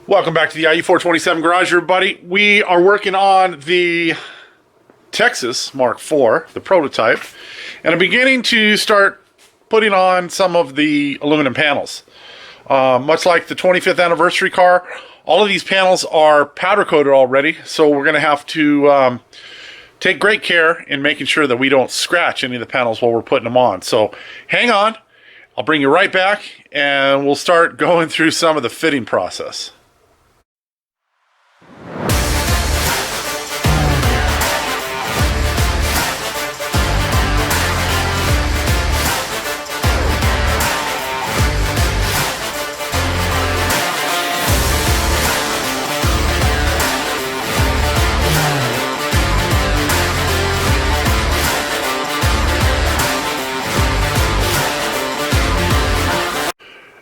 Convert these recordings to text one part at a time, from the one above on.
Welcome back to the IE427 Garage, everybody. We are working on the Texas Mk4, the prototype, and I'm beginning to start putting on some of the aluminum panels. Much like the 25th anniversary car, all of these panels are powder coated already, so we're going to have to take great care in making sure that we don't scratch any of the panels while we're putting them on. So hang on, I'll bring you right back and we'll start going through some of the fitting process.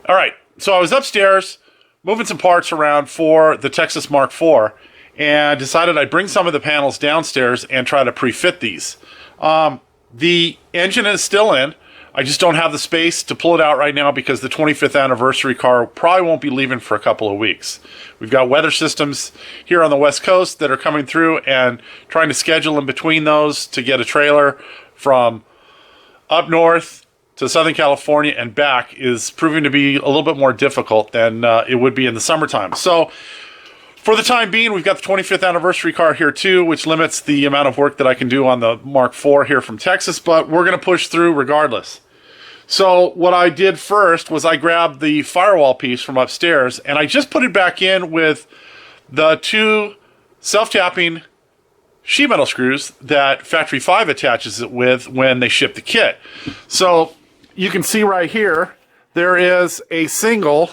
All right, so I was upstairs moving some parts around for the Texas Mk4 and decided I'd bring some of the panels downstairs and try to pre-fit these. The engine is still in. I just don't have the space to pull it out right now because the 25th anniversary car probably won't be leaving for a couple of weeks. We've got weather systems here on the West Coast that are coming through, and trying to schedule in between those to get a trailer from up north to Southern California and back is proving to be a little bit more difficult than it would be in the summertime. So for the time being, we've got the 25th anniversary car here too, which limits the amount of work that I can do on the Mk4 here from Texas, but we're going to push through regardless. So what I did first was I grabbed the firewall piece from upstairs and I just put it back in with the two self-tapping sheet metal screws that Factory 5 attaches it with when they ship the kit. So you can see right here, there is a single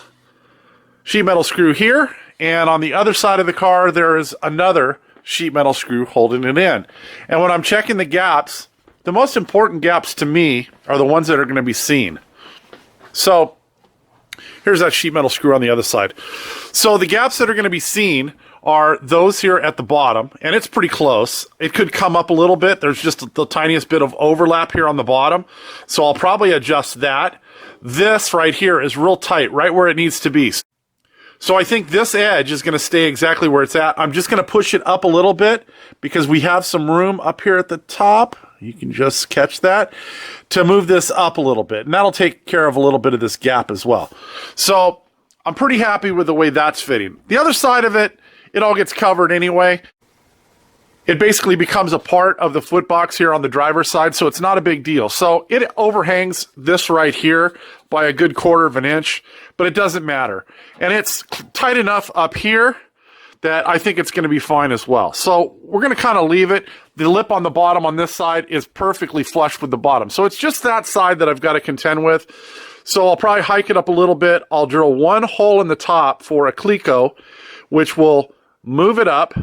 sheet metal screw here, and on the other side of the car, there is another sheet metal screw holding it in. And when I'm checking the gaps, the most important gaps to me are the ones that are going to be seen. So here's that sheet metal screw on the other side. So the gaps that are going to be seen are those here at the bottom, and it's pretty close. It could come up a little bit. There's just the tiniest bit of overlap here on the bottom, so I'll probably adjust that. This right here is real tight, right where it needs to be. So I think this edge is going to stay exactly where it's at. I'm just going to push it up a little bit because we have some room up here at the top. You can just catch that, to move this up a little bit, and that'll take care of a little bit of this gap as well. So I'm pretty happy with the way that's fitting. The other side of it, it all gets covered anyway. It basically becomes a part of the foot box here on the driver's side, so it's not a big deal. So it overhangs this right here by a good 1/4 of an inch, but it doesn't matter. And it's tight enough up here that I think it's going to be fine as well. So we're going to kind of leave it. The lip on the bottom on this side is perfectly flush with the bottom. So it's just that side that I've got to contend with. So I'll probably hike it up a little bit. I'll drill one hole in the top for a cleco, which will move it up,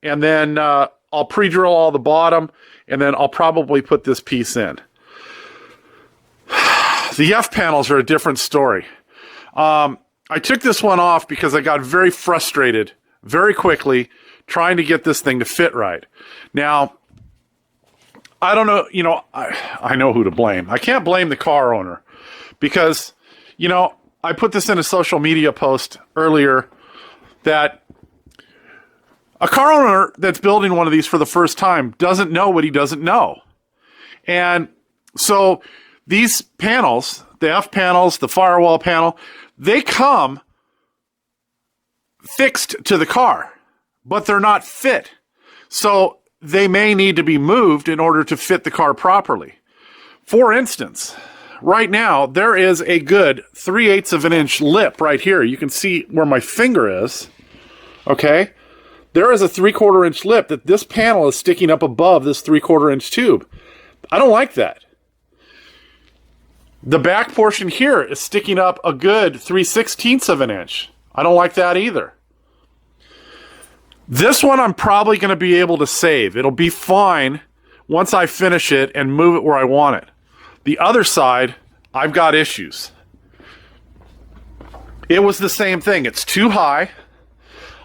and then I'll pre-drill all the bottom, and then I'll probably put this piece in. The F panels are a different story. I took this one off because I got very frustrated very quickly trying to get this thing to fit right. Now, I don't know, I know who to blame. I can't blame the car owner because, I put this in a social media post earlier that a car owner that's building one of these for the first time doesn't know what he doesn't know. And so these panels, the F panels, the firewall panel, they come fixed to the car, but they're not fit. So they may need to be moved in order to fit the car properly. For instance, right now, there is a good 3/8 of an inch lip right here. You can see where my finger is, okay? There is a 3/4 inch lip that this panel is sticking up above this 3/4 inch tube. I don't like that. The back portion here is sticking up a good 3/16 of an inch. I don't like that either. This one I'm probably going to be able to save. It'll be fine once I finish it and move it where I want it. The other side, I've got issues. It was the same thing. It's too high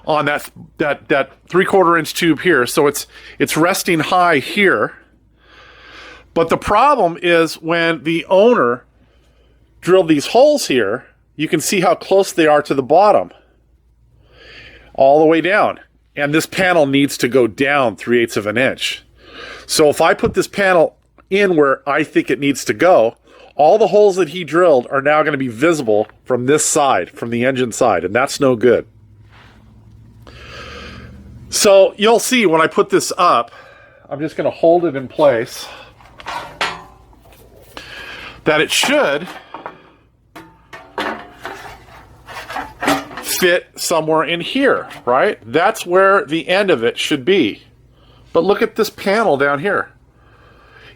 on that 3/4 inch tube here, so it's resting high here. But the problem is when the owner drilled these holes here, you can see how close they are to the bottom. all the way down. And this panel needs to go down 3/8 of an inch. So if I put this panel in where I think it needs to go, all the holes that he drilled are now going to be visible from this side, from the engine side, and that's no good. So you'll see when I put this up, I'm just going to hold it in place, that it should fit somewhere in here, right? That's where the end of it should be. But look at this panel down here.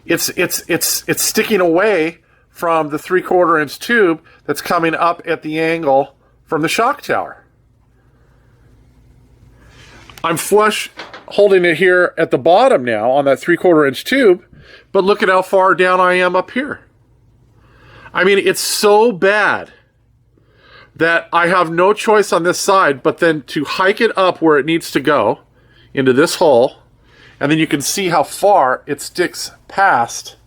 It's sticking away from the 3/4 inch tube that's coming up at the angle from the shock tower. I'm flush holding it here at the bottom now on that 3/4 inch tube, but look at how far down I am up here. I mean, it's so bad that I have no choice on this side but then to hike it up where it needs to go into this hole, and then you can see how far it sticks past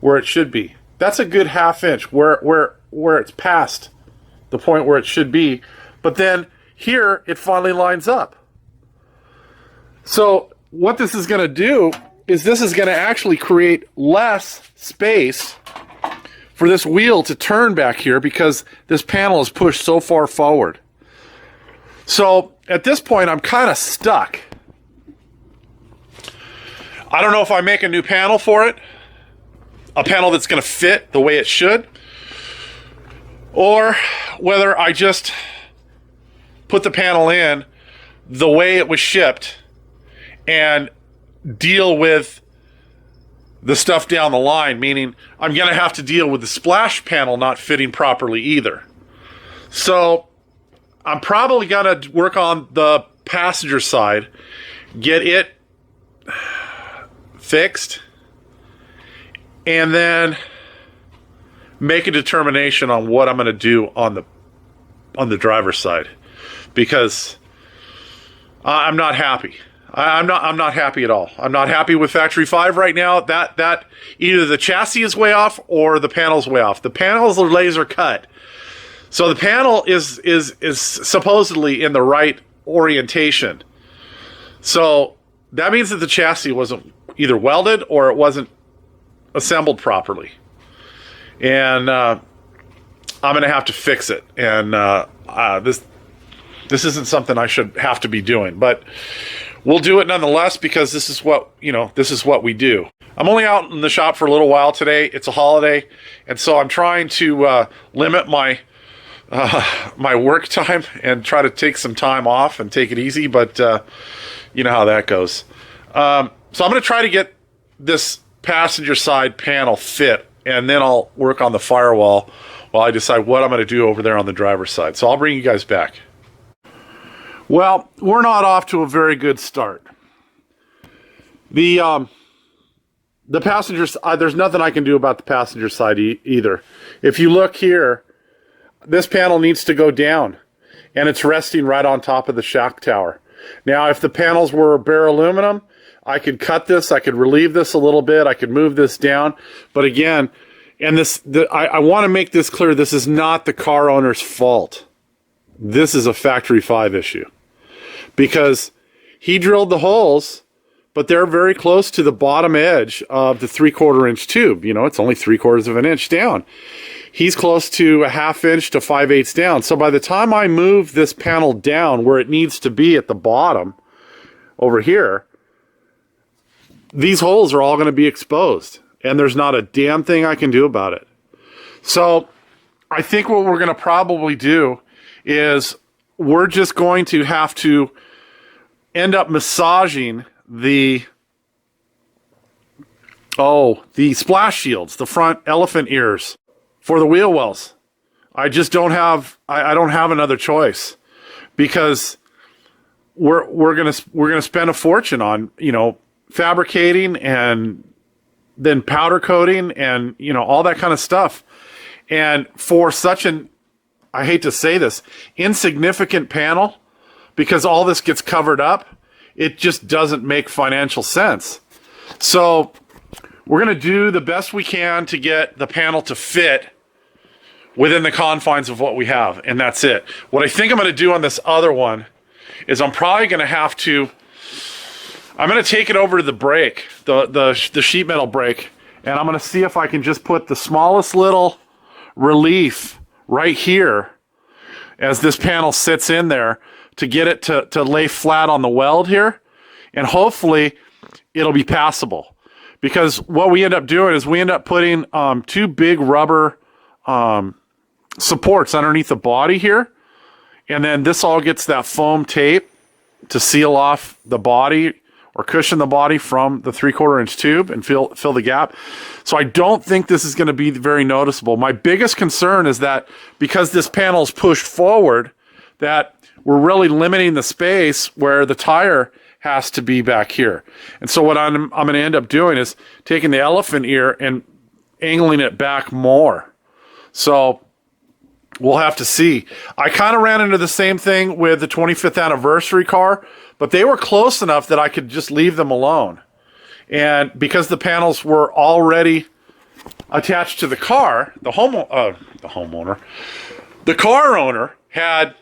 where it should be. That's a good 1/2 inch where it's past the point where it should be, but then here it finally lines up. So what this is going to do is this is going to actually create less space for this wheel to turn back here because this panel is pushed so far forward. So at this point, I'm kind of stuck. I don't know if I make a new panel for it, a panel that's going to fit the way it should, or whether I just put the panel in the way it was shipped and deal with the stuff down the line, meaning I'm going to have to deal with the splash panel not fitting properly either. So I'm probably going to work on the passenger side, get it fixed, and then make a determination on what I'm going to do on the driver's side, because I'm not happy. I'm not happy at all. I'm not happy with Factory 5 right now. That either the chassis is way off or the panel's way off. The panels are laser cut. So the panel is supposedly in the right orientation. So that means that the chassis wasn't either welded or it wasn't assembled properly. And I'm going to have to fix it. And this isn't something I should have to be doing, but we'll do it nonetheless because this is what we do. I'm only out in the shop for a little while today. It's a holiday, and so I'm trying to limit my my work time and try to take some time off and take it easy, but you know how that goes. So I'm going to try to get this passenger side panel fit, and then I'll work on the firewall while I decide what I'm going to do over there on the driver's side. So I'll bring you guys back. Well, we're not off to a very good start. The passenger side, there's nothing I can do about the passenger side either. If you look here, this panel needs to go down, and it's resting right on top of the shock tower. Now, if the panels were bare aluminum, I could cut this, I could relieve this a little bit, I could move this down, but again, and I want to make this clear, this is not the car owner's fault. This is a Factory 5 issue. Because he drilled the holes, but they're very close to the bottom edge of the 3/4 inch tube. You know, it's only 3/4 of an inch down. He's close to a 1/2 inch to 5/8 down. So by the time I move this panel down where it needs to be at the bottom over here, these holes are all going to be exposed. And there's not a damn thing I can do about it. So I think what we're going to probably do is we're just going to have to end up massaging the splash shields, the front elephant ears for the wheel wells. I just don't have I don't have another choice, because we're gonna spend a fortune on, you know, fabricating and then powder coating and, you know, all that kind of stuff. And for such an, I hate to say this, insignificant panel, because all this gets covered up, it just doesn't make financial sense. So we're going to do the best we can to get the panel to fit within the confines of what we have, and that's it. What I think I'm going to do on this other one is I'm probably going to have to, I'm going to take it over to the brake, the sheet metal brake, and I'm going to see if I can just put the smallest little relief right here as this panel sits in there to get it to lay flat on the weld here, and hopefully it'll be passable. Because what we end up doing is we end up putting two big rubber supports underneath the body here, and then this all gets that foam tape to seal off the body or cushion the body from the 3/4 inch tube and fill the gap. So I don't think this is going to be very noticeable. My biggest concern is that because this panel is pushed forward, that we're really limiting the space where the tire has to be back here. And so what I'm going to end up doing is taking the elephant ear and angling it back more. So we'll have to see. I kind of ran into the same thing with the 25th anniversary car, but they were close enough that I could just leave them alone. And because the panels were already attached to the car, the car owner had,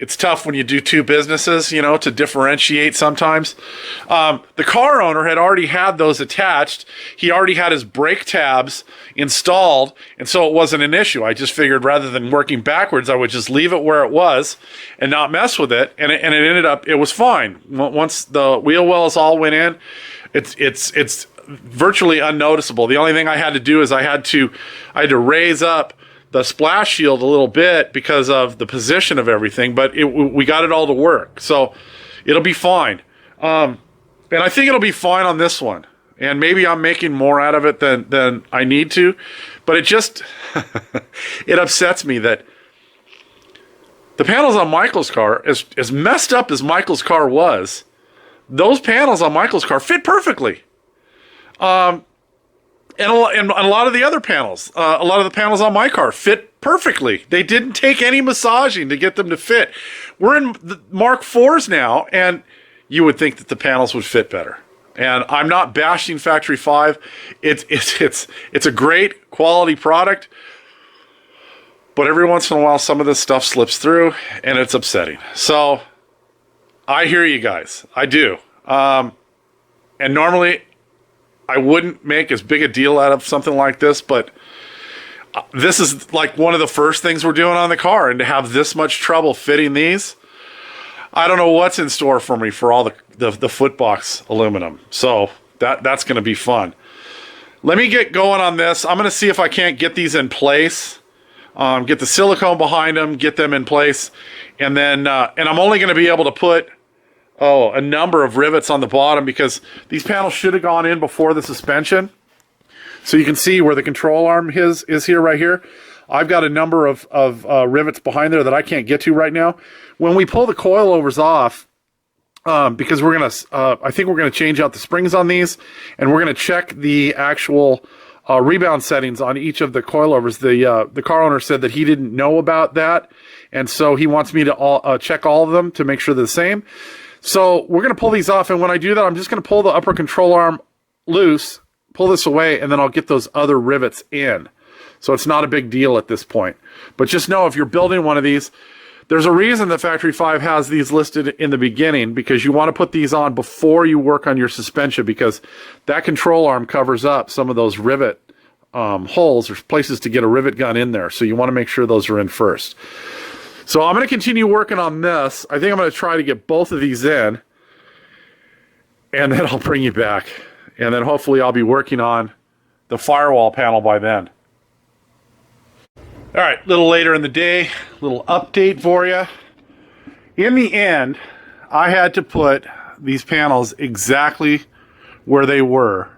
it's tough when you do two businesses, you know, to differentiate sometimes. The car owner had already had those attached. He already had his brake tabs installed, and so it wasn't an issue. I just figured rather than working backwards, I would just leave it where it was and not mess with it, and it ended up, it was fine. Once the wheel wells all went in, it's virtually unnoticeable. The only thing I had to do is I had to raise up the splash shield a little bit because of the position of everything, but we got it all to work, so it'll be fine. And I think it'll be fine on this one. And maybe I'm making more out of it than I need to, but it just it upsets me that the panels on Michael's car, as messed up as Michael's car was, those panels on Michael's car fit perfectly. And a lot of the other panels, a lot of the panels on my car fit perfectly. They didn't take any massaging to get them to fit. We're in the Mark 4s now, and you would think that the panels would fit better. And I'm not bashing Factory 5. It's a great quality product, but every once in a while, some of this stuff slips through, and it's upsetting. So I hear you guys. I do. And normally, I wouldn't make as big a deal out of something like this, but this is like one of the first things we're doing on the car, and to have this much trouble fitting these, I don't know what's in store for me for all the foot box aluminum. So that's going to be fun. Let me get going on this. I'm going to see if I can't get these in place, get the silicone behind them, get them in place, and then and I'm only going to be able to put a number of rivets on the bottom because these panels should have gone in before the suspension. So you can see where the control arm is here, right here. I've got a number of rivets behind there that I can't get to right now. When we pull the coilovers off, because we're going to, I think we're going to change out the springs on these, and we're going to check the actual rebound settings on each of the coilovers. The car owner said that he didn't know about that, and so he wants me to check all of them to make sure they're the same. So we're going to pull these off, and when I do that, I'm just going to pull the upper control arm loose, pull this away, and then I'll get those other rivets in. So it's not a big deal at this point. But just know if you're building one of these, there's a reason that Factory 5 has these listed in the beginning, because you want to put these on before you work on your suspension, because that control arm covers up some of those rivet holes or places to get a rivet gun in there. So you want to make sure those are in first. So I'm going to continue working on this. I think I'm going to try to get both of these in, and then I'll bring you back. And then hopefully I'll be working on the firewall panel by then. All right, a little later in the day, a little update for you. In the end, I had to put these panels exactly where they were,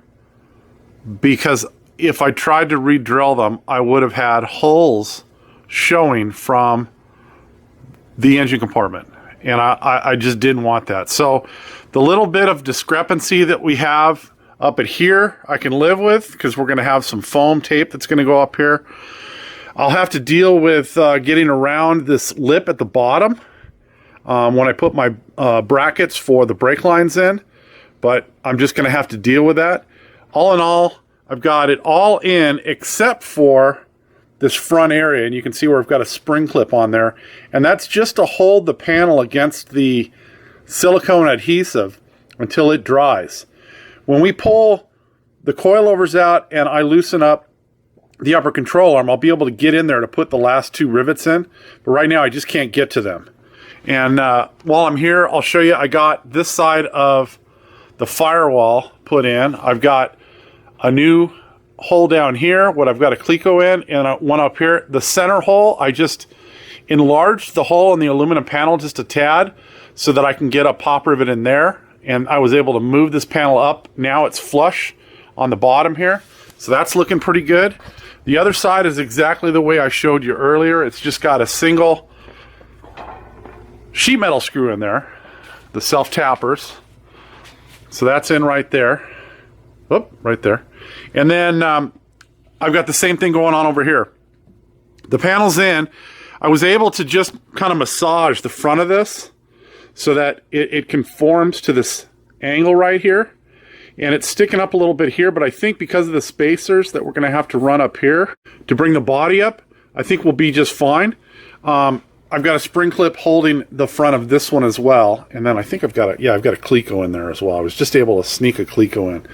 because if I tried to re-drill them, I would have had holes showing from the engine compartment, and I just didn't want that. So the little bit of discrepancy that we have up at here, I can live with, because we're going to have some foam tape that's going to go up here. I'll have to deal with getting around this lip at the bottom when I put my brackets for the brake lines in, but I'm just going to have to deal with that. All in all, I've got it all in except for this front area, and you can see where I've got a spring clip on there, and that's just to hold the panel against the silicone adhesive until it dries. When we pull the coilovers out and I loosen up the upper control arm, I'll be able to get in there to put the last 2 rivets in, but right now I just can't get to them. And while I'm here, I'll show you, I got this side of the firewall put in. I've got a new hole down here, what I've got a Cleco in, and one up here. The center hole, I just enlarged the hole in the aluminum panel just a tad so that I can get a pop rivet in there, and I was able to move this panel up. Now it's flush on the bottom here, so that's looking pretty good. The other side is exactly the way I showed you earlier. It's just got a single sheet metal screw in there, the self tappers, so that's in right there. Oop, right there. And then I've got the same thing going on over here. The panel's in. I was able to just kind of massage the front of this so that it conforms to this angle right here. And it's sticking up a little bit here, but I think because of the spacers that we're going to have to run up here to bring the body up, I think we'll be just fine. I've got a spring clip holding the front of this one as well, and then I think I've got a Cleco in there as well. I was just able to sneak a Cleco in.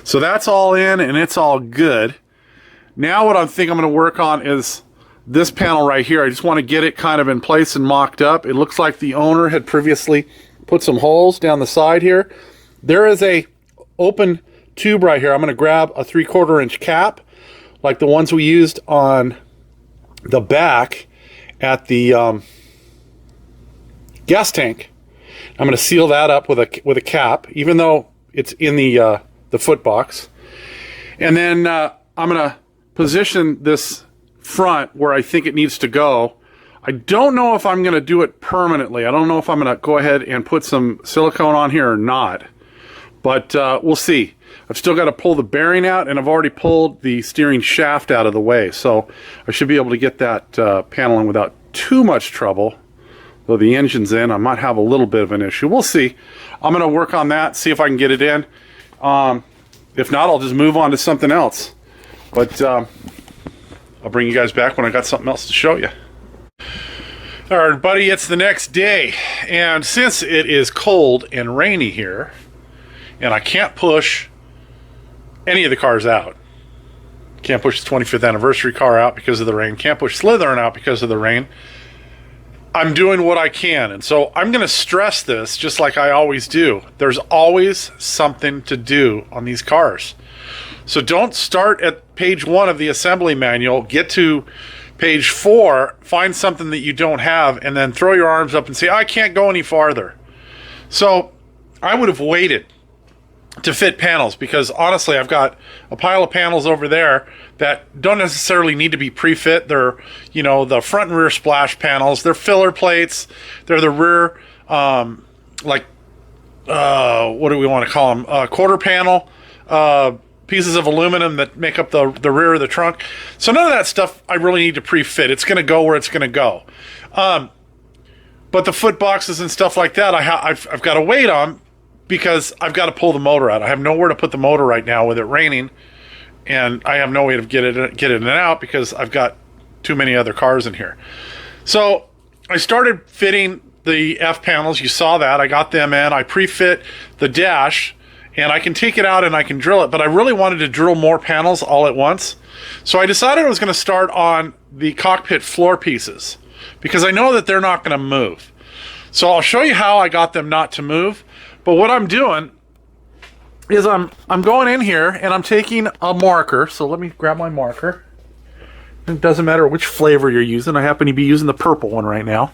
So that's all in, and it's all good. Now what I think I'm going to work on is this panel right here. I just want to get it kind of in place and mocked up. It looks like the owner had previously put some holes down the side here. There is a open tube right here. I'm going to grab a 3/4 inch cap, like the ones we used on the back at the gas tank. I'm going to seal that up with a cap, even though it's in the foot box. And then I'm going to position this front where I think it needs to go. I don't know if I'm going to do it permanently. I don't know if I'm going to go ahead and put some silicone on here or not, but we'll see. I've still got to pull the bearing out, and I've already pulled the steering shaft out of the way, so I should be able to get that panel in without too much trouble. Though the engine's in, I might have a little bit of an issue. We'll see. I'm going to work on that, see if I can get it in. If not, I'll just move on to something else. But I'll bring you guys back when I got something else to show you. All right, buddy, it's the next day, and since it is cold and rainy here, and I can't push any of the cars out. Can't push the 25th anniversary car out because of the rain. Can't push Slytherin out because of the rain. I'm doing what I can, and so I'm going to stress this just like I always do. There's always something to do on these cars. So don't start at page 1 of the assembly manual, get to page 4, find something that you don't have, and then throw your arms up and say, I can't go any farther. So I would have waited to fit panels, because honestly I've got a pile of panels over there that don't necessarily need to be pre-fit. They're, you know, the front and rear splash panels. They're filler plates. They're the rear what do we want to call them, quarter panel pieces of aluminum that make up the rear of the trunk. So none of that stuff I really need to pre-fit. It's going to go where it's going to go. But the foot boxes and stuff like that I've got to wait on, because I've got to pull the motor out. I have nowhere to put the motor right now with it raining, and I have no way to get it in and out because I've got too many other cars in here. So I started fitting the F panels. You saw that. I got them in. I pre-fit the dash, and I can take it out and I can drill it, but I really wanted to drill more panels all at once. So I decided I was going to start on the cockpit floor pieces, because I know that they're not going to move. So I'll show you how I got them not to move. But what I'm doing is I'm going in here and I'm taking a marker. So let me grab my marker. It doesn't matter which flavor you're using. I happen to be using the purple one right now.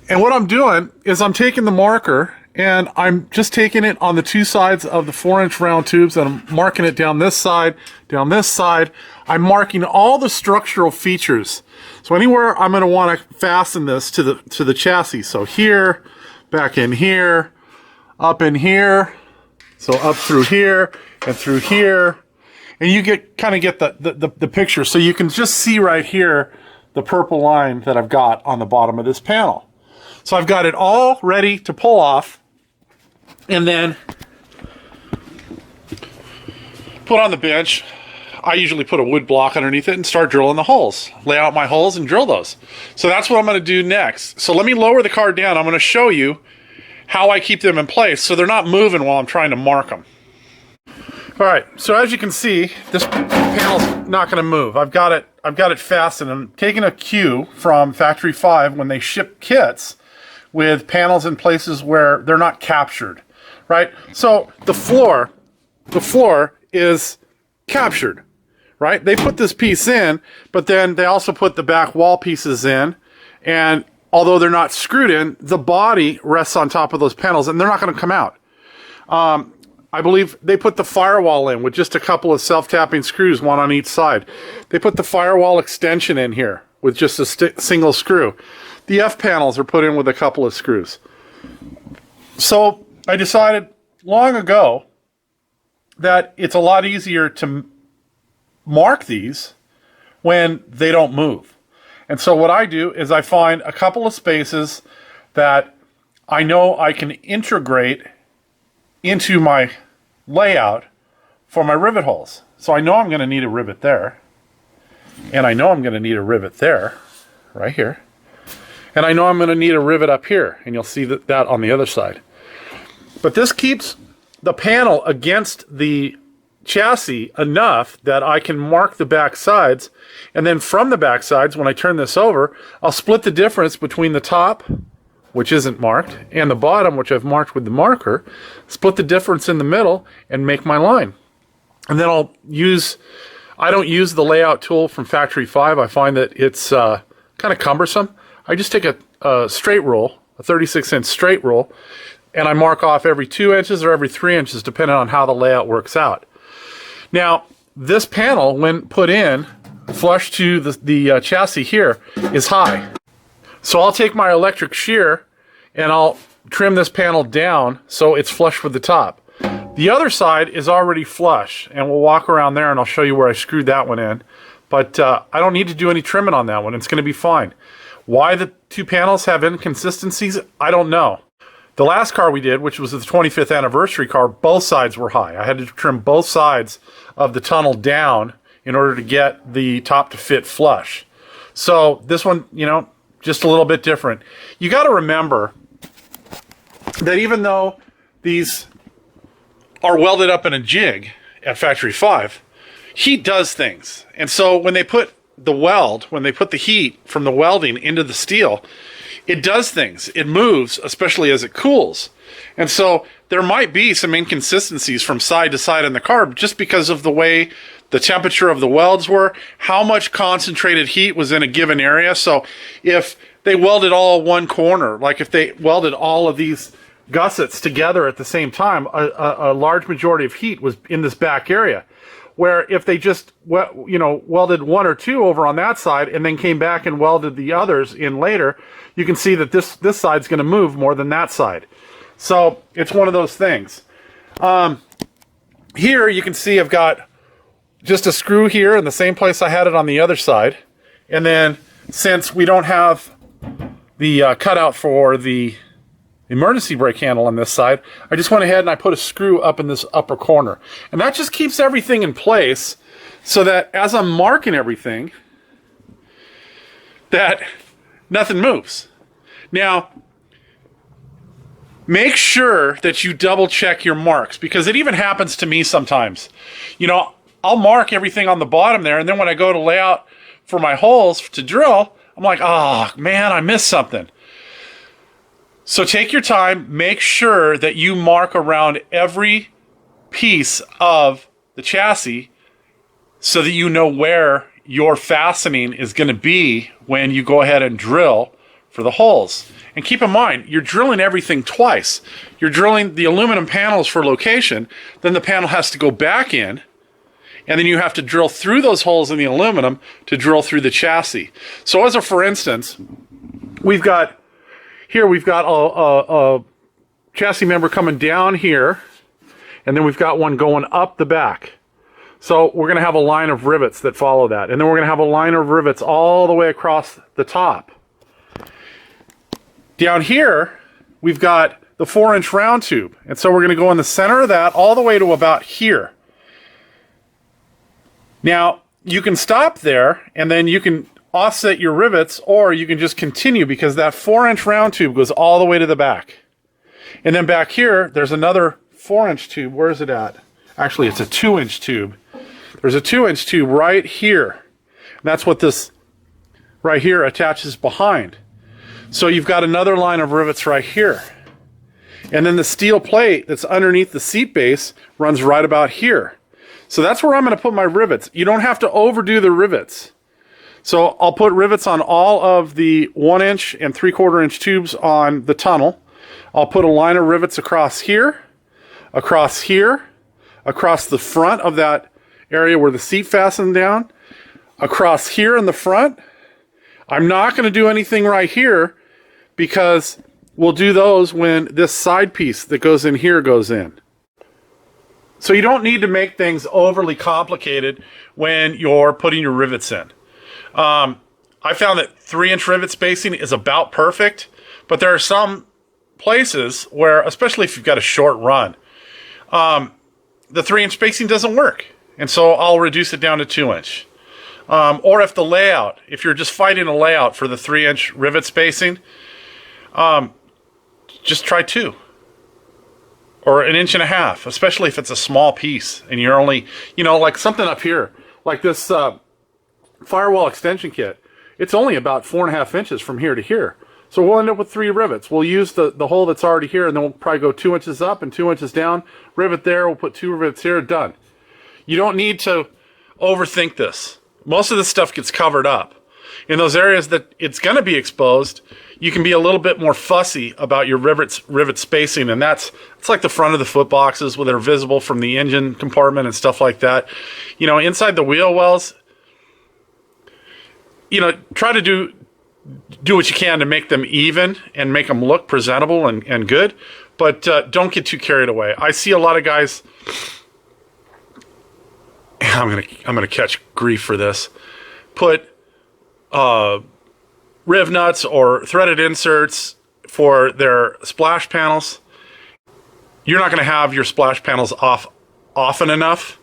And what I'm doing is I'm taking the marker and I'm just taking it on the 2 sides of the 4-inch round tubes, and I'm marking it down this side, down this side. I'm marking all the structural features. So anywhere I'm going to want to fasten this to the chassis. So here, back in here, up in here, so up through here and through here, and you kind of get the picture. So you can just see right here the purple line that I've got on the bottom of this panel. So I've got it all ready to pull off and then put on the bench. I usually put a wood block underneath it and start drilling the holes. Lay out my holes and drill those. So that's what I'm going to do next. So let me lower the car down. I'm going to show you how I keep them in place so they're not moving while I'm trying to mark them. All right, so as you can see, this panel's not going to move. I've got it fastened. I'm taking a cue from Factory 5 when they ship kits with panels in places where they're not captured, right? So the floor is captured, right? They put this piece in, but then they also put the back wall pieces in, and although they're not screwed in, the body rests on top of those panels, and they're not going to come out. I believe they put the firewall in with just a couple of self-tapping screws, one on each side. They put the firewall extension in here with just a single screw. The F panels are put in with a couple of screws. So I decided long ago that it's a lot easier to mark these when they don't move. And so what I do is I find a couple of spaces that I know I can integrate into my layout for my rivet holes. So I know I'm going to need a rivet there, and I know I'm going to need a rivet there, right here, and I know I'm going to need a rivet up here, and you'll see that on the other side. But this keeps the panel against the chassis enough that I can mark the back sides, and then from the back sides, when I turn this over, I'll split the difference between the top, which isn't marked, and the bottom, which I've marked with the marker, split the difference in the middle and make my line. And then I don't use the layout tool from Factory 5. I find that it's kind of cumbersome. I just take a straight rule, a 36-inch straight rule, and I mark off every 2 inches or every 3 inches, depending on how the layout works out. Now, this panel, when put in, flush to the chassis here, is high. So I'll take my electric shear and I'll trim this panel down so it's flush with the top. The other side is already flush, and we'll walk around there and I'll show you where I screwed that one in. But I don't need to do any trimming on that one. It's going to be fine. Why the two panels have inconsistencies, I don't know. The last car we did, which was the 25th anniversary car, both sides were high. I had to trim both sides of the tunnel down in order to get the top to fit flush. So this one, you know, just a little bit different. You got to remember that even though these are welded up in a jig at Factory 5, heat does things. And so when they put the heat from the welding into the steel, it does things. It moves, especially as it cools. And so there might be some inconsistencies from side to side in the car just because of the way the temperature of the welds were, how much concentrated heat was in a given area. So if they welded all one corner, like if they welded all of these gussets together at the same time, a large majority of heat was in this back area. Where if they just welded one or two over on that side and then came back and welded the others in later, you can see that this side's going to move more than that side. So it's one of those things. Here you can see I've got just a screw here in the same place I had it on the other side. And then since we don't have the cutout for the emergency brake handle on this side, I just went ahead and I put a screw up in this upper corner. And that just keeps everything in place so that as I'm marking everything, that nothing moves. Now, make sure that you double check your marks, because it even happens to me sometimes. You know, I'll mark everything on the bottom there, and then when I go to lay out for my holes to drill, I'm like, oh man, I missed something. So take your time, make sure that you mark around every piece of the chassis so that you know where your fastening is going to be when you go ahead and drill for the holes. And keep in mind, you're drilling everything twice. You're drilling the aluminum panels for location, then the panel has to go back in, and then you have to drill through those holes in the aluminum to drill through the chassis. So as a for instance, we've got a chassis member coming down here, and then we've got one going up the back. So we're going to have a line of rivets that follow that. And then we're going to have a line of rivets all the way across the top. Down here, we've got the 4-inch round tube. And so we're going to go in the center of that all the way to about here. Now, you can stop there, and then you can offset your rivets, or you can just continue, because that 4-inch round tube goes all the way to the back. And then back here, there's another 4-inch tube. Where is it at? Actually, it's a 2-inch tube. There's a 2-inch tube right here. That's what this right here attaches behind. So you've got another line of rivets right here. And then the steel plate that's underneath the seat base runs right about here. So that's where I'm going to put my rivets. You don't have to overdo the rivets. So I'll put rivets on all of the 1-inch and 3/4-inch tubes on the tunnel. I'll put a line of rivets across here, across the front of that area where the seat fastened down, across here in the front. I'm not going to do anything right here, because we'll do those when this side piece that goes in here goes in. So you don't need to make things overly complicated when you're putting your rivets in. I found that 3-inch rivet spacing is about perfect, but there are some places where, especially if you've got a short run, the 3-inch spacing doesn't work. And so I'll reduce it down to 2-inch. Or if you're just fighting a layout for the 3-inch rivet spacing, just try 2. Or 1.5 inches, especially if it's a small piece and you're only, like something up here, like this firewall extension kit. It's only about 4.5 inches from here to here. So we'll end up with 3 rivets. We'll use the hole that's already here, and then we'll probably go 2 inches up and 2 inches down. Rivet there, we'll put 2 rivets here, done. You don't need to overthink this. Most of this stuff gets covered up. In those areas that it's going to be exposed, you can be a little bit more fussy about your rivet spacing, and it's like the front of the foot boxes where they're visible from the engine compartment and stuff like that. Inside the wheel wells, try to do what you can to make them even and make them look presentable and good, but don't get too carried away. I see a lot of guys. I'm gonna catch grief for this. Put riv nuts or threaded inserts for their splash panels. You're not going to have your splash panels off often enough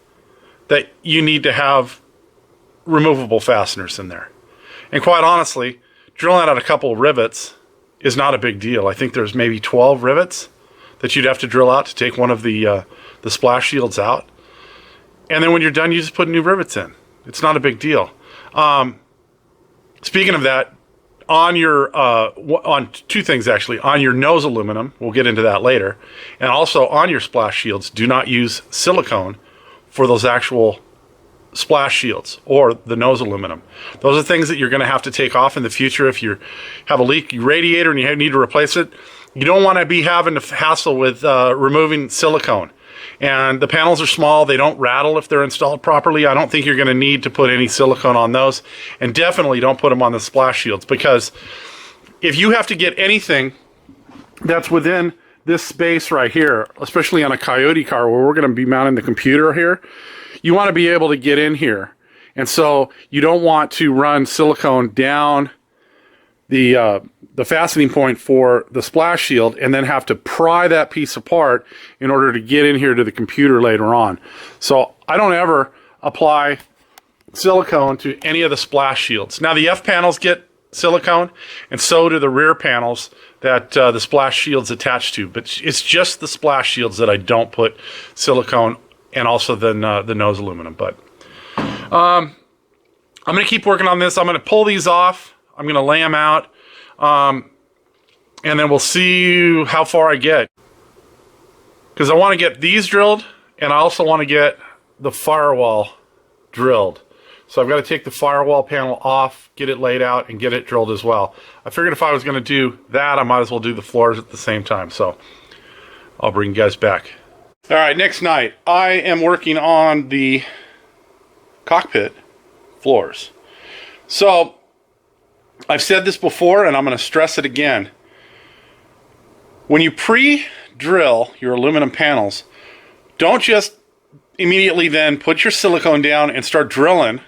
that you need to have removable fasteners in there. And quite honestly, drilling out a couple of rivets is not a big deal. I think there's maybe 12 rivets that you'd have to drill out to take one of the splash shields out. And then when you're done, you just put new rivets in. It's not a big deal. Speaking of that, on 2 things actually. On your nose aluminum, we'll get into that later, and also on your splash shields, do not use silicone for those actual splash shields or the nose aluminum. Those are things that you're going to have to take off in the future if you have a leaky radiator and you need to replace it. You don't want to be having to hassle with removing silicone. And the panels are small. They don't rattle if they're installed properly. I don't think you're going to need to put any silicone on those. And definitely don't put them on the splash shields, because if you have to get anything that's within this space right here, especially on a Coyote car where we're going to be mounting the computer here, you want to be able to get in here. And so you don't want to run silicone down the fastening point for the splash shield and then have to pry that piece apart in order to get in here to the computer later on. So I don't ever apply silicone to any of the splash shields. Now the F panels get silicone, and so do the rear panels that the splash shield's attached to, but it's just the splash shields that I don't put silicone, and also the nose aluminum. But I'm going to keep working on this. I'm going to pull these off. I'm going to lay them out, and then we'll see how far I get. Because I want to get these drilled, and I also want to get the firewall drilled. So I've got to take the firewall panel off, get it laid out, and get it drilled as well. I figured if I was going to do that, I might as well do the floors at the same time. So I'll bring you guys back. All right, next night, I am working on the cockpit floors. So I've said this before, and I'm going to stress it again. When you pre-drill your aluminum panels, don't just immediately then put your silicone down and start drilling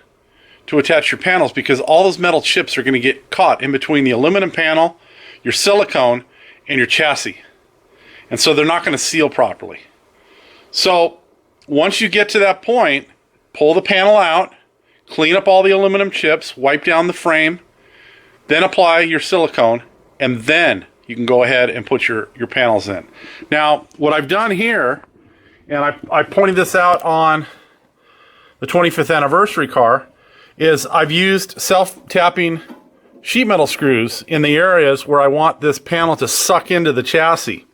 to attach your panels, because all those metal chips are going to get caught in between the aluminum panel, your silicone, and your chassis. And so they're not going to seal properly. So once you get to that point, pull the panel out, clean up all the aluminum chips, wipe down the frame, then apply your silicone, and then you can go ahead and put your panels in. Now, what I've done here, and I pointed this out on the 25th anniversary car, is I've used self-tapping sheet metal screws in the areas where I want this panel to suck into the chassis.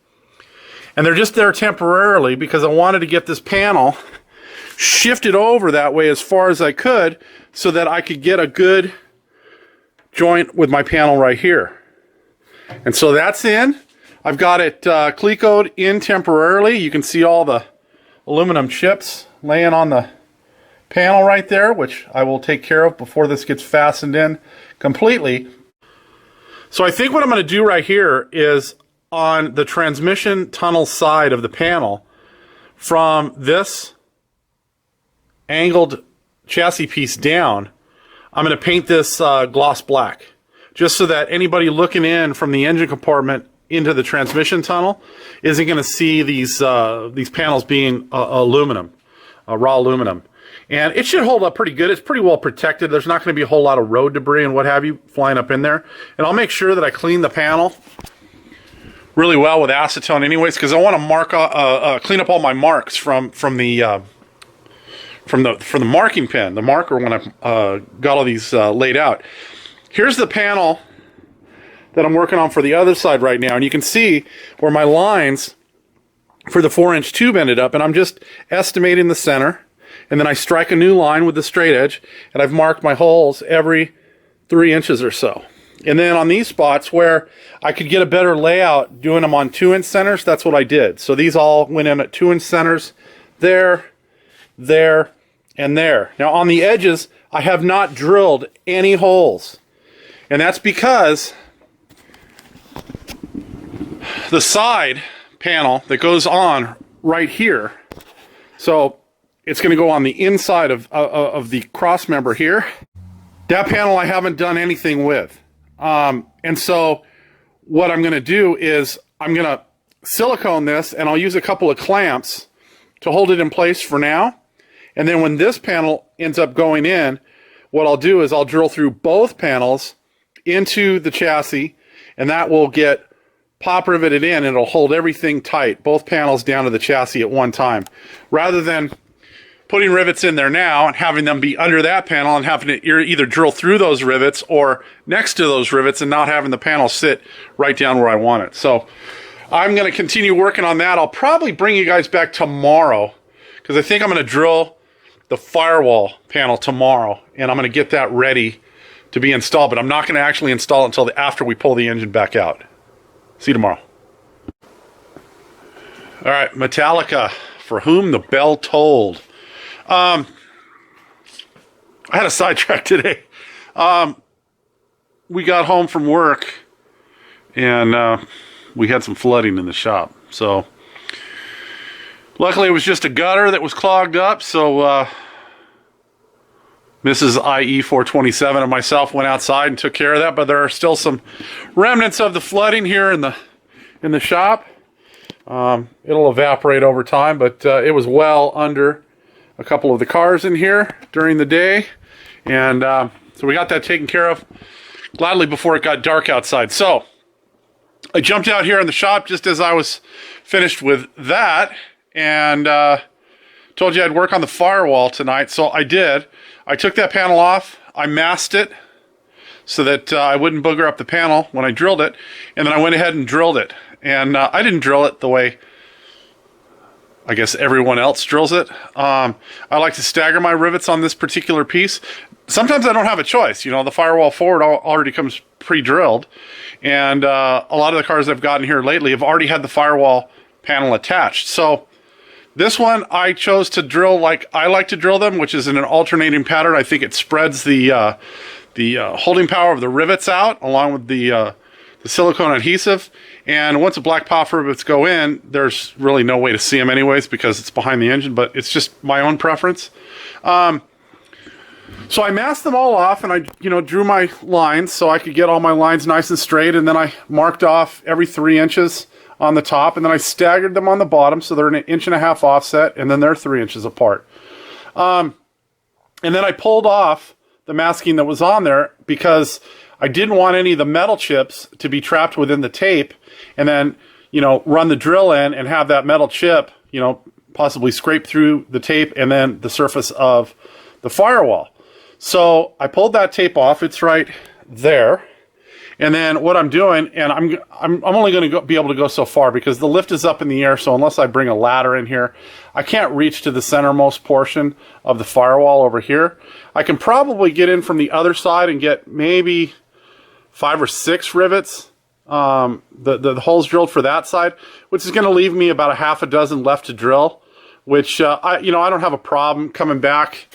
And they're just there temporarily because I wanted to get this panel shifted over that way as far as I could so that I could get a good joint with my panel right here. And so that's in. I've got it clecoed in temporarily. You can see all the aluminum chips laying on the panel right there, which I will take care of before this gets fastened in completely. So I think what I'm going to do right here is on the transmission tunnel side of the panel, from this angled chassis piece down, I'm going to paint this gloss black, just so that anybody looking in from the engine compartment into the transmission tunnel isn't going to see these panels being aluminum, raw aluminum. And it should hold up pretty good. It's pretty well protected. There's not going to be a whole lot of road debris and what have you flying up in there. And I'll make sure that I clean the panel really well with acetone anyways, because I want to mark clean up all my marks from the marking pen, the marker, when I got all these laid out. Here's the panel that I'm working on for the other side right now, and you can see where my lines for the 4-inch tube ended up, and I'm just estimating the center, and then I strike a new line with the straight edge, and I've marked my holes every 3 inches or so. And then on these spots where I could get a better layout doing them on 2-inch centers, that's what I did. So these all went in at 2-inch centers, there, and there. Now on the edges, I have not drilled any holes. And that's because the side panel that goes on right here, so it's going to go on the inside of the cross member here. That panel I haven't done anything with. And so what I'm going to do is I'm going to silicone this, and I'll use a couple of clamps to hold it in place for now. And then when this panel ends up going in, what I'll do is I'll drill through both panels into the chassis, and that will get pop riveted in, and it'll hold everything tight, both panels down to the chassis at one time, rather than putting rivets in there now and having them be under that panel and having to either drill through those rivets or next to those rivets and not having the panel sit right down where I want it. So I'm going to continue working on that. I'll probably bring you guys back tomorrow, because I think I'm going to drill the firewall panel tomorrow, and I'm going to get that ready to be installed, but I'm not going to actually install it until after we pull the engine back out. See you tomorrow. All right, Metallica, For Whom the Bell Tolled. I had a sidetrack today. We got home from work, and we had some flooding in the shop. So luckily it was just a gutter that was clogged up. So Mrs. IE 427 and myself went outside and took care of that. But there are still some remnants of the flooding here in the shop. It'll evaporate over time, but it was well under a couple of the cars in here during the day, and so we got that taken care of gladly before it got dark outside. So I jumped out here in the shop just as I was finished with that, and told you I'd work on the firewall tonight, so I did. I took that panel off, I masked it so that I wouldn't booger up the panel when I drilled it, and then I went ahead and drilled it. And I didn't drill it the way I guess everyone else drills it. I like to stagger my rivets on this particular piece. Sometimes I don't have a choice. You know, the firewall forward already comes pre-drilled, and a lot of the cars I've gotten here lately have already had the firewall panel attached. So this one I chose to drill like I like to drill them, which is in an alternating pattern. I think it spreads the holding power of the rivets out along with the silicone adhesive. And once the black pop rivets go in, there's really no way to see them anyways because it's behind the engine, but it's just my own preference. So I masked them all off, and I drew my lines so I could get all my lines nice and straight, and then I marked off every 3 inches on the top, and then I staggered them on the bottom so they're an 1.5 inch offset, and then they're 3 inches apart. And And then I pulled off the masking that was on there because I didn't want any of the metal chips to be trapped within the tape, and then, you know, run the drill in and have that metal chip, you know, possibly scrape through the tape and then the surface of the firewall. So I pulled that tape off. It's right there. And then what I'm doing, and I'm only going to be able to go so far because the lift is up in the air, so unless I bring a ladder in here, I can't reach to the centermost portion of the firewall over here. I can probably get in from the other side and get maybe 5 or 6 rivets, the holes drilled for that side, which is going to leave me about a half a dozen left to drill, which I don't have a problem coming back,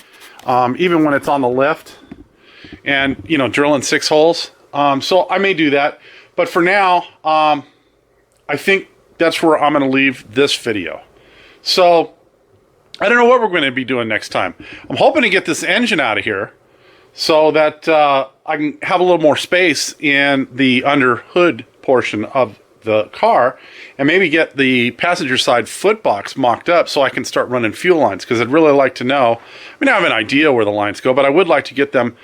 even when it's on the lift, and drilling 6 holes. So I may do that, but for now, I think that's where I'm going to leave this video. So I don't know what we're going to be doing next time. I'm hoping to get this engine out of here so that I can have a little more space in the under hood portion of the car, and maybe get the passenger side foot box mocked up so I can start running fuel lines, because I'd really like to know. I mean, I have an idea where the lines go, but I would like to get them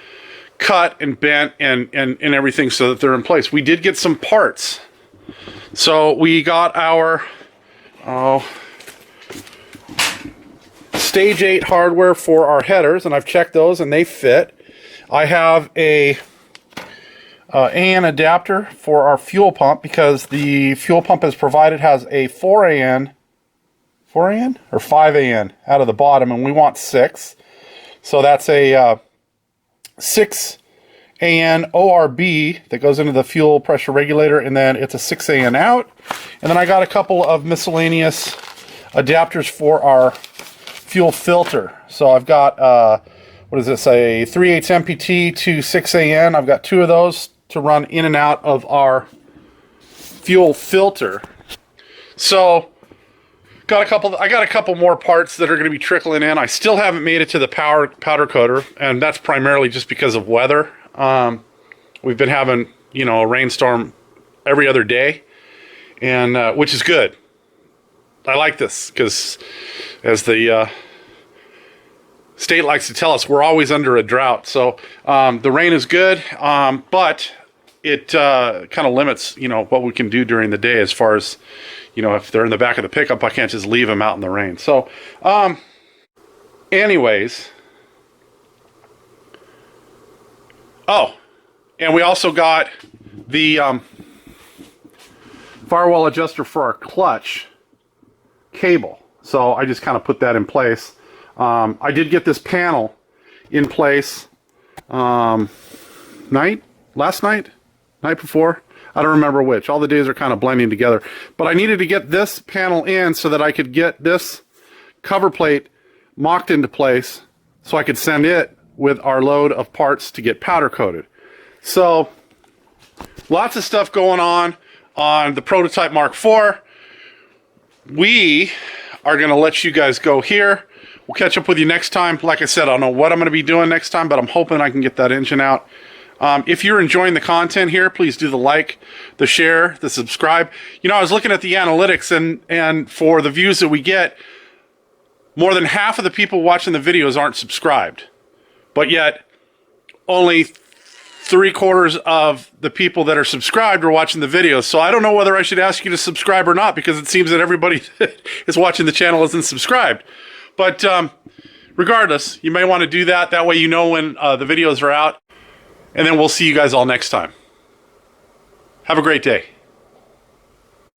cut and bent and everything so that they're in place. We did get some parts. So we got our Stage 8 hardware for our headers, and I've checked those and they fit. I have a AN adapter for our fuel pump, because the fuel pump as provided has a 4 AN or 5 AN out of the bottom, and we want 6. So that's a 6 AN ORB that goes into the fuel pressure regulator, and then it's a 6 AN out. And then I got a couple of miscellaneous adapters for our fuel filter. So I've got, what is this, a 3/8 MPT to 6 AN. I've got 2 of those to run in and out of our fuel filter. So I got a couple more parts that are going to be trickling in. I still haven't made it to the powder coater, and that's primarily just because of weather. We've been having, a rainstorm every other day, and which is good. I like this because, as the state likes to tell us, we're always under a drought. So the rain is good, but it kind of limits, what we can do during the day as far as, if they're in the back of the pickup, I can't just leave them out in the rain. So, anyways. Oh, and we also got the firewall adjuster for our clutch cable. So I just kind of put that in place. I did get this panel in place last night before. I don't remember which. All the days are kind of blending together. But I needed to get this panel in so that I could get this cover plate mocked into place so I could send it with our load of parts to get powder coated. So lots of stuff going on the prototype Mark IV. We are going to let you guys go here. We'll catch up with you next time. Like I said, I don't know what I'm going to be doing next time, but I'm hoping I can get that engine out. If you're enjoying the content here, please do the like, the share, the subscribe. I was looking at the analytics, and for the views that we get, more than half of the people watching the videos aren't subscribed. But yet, only 3/4 of the people that are subscribed are watching the videos. So I don't know whether I should ask you to subscribe or not, because it seems that everybody that is watching the channel isn't subscribed. But regardless, you may want to do that. That way you know when the videos are out. And then we'll see you guys all next time. Have a great day.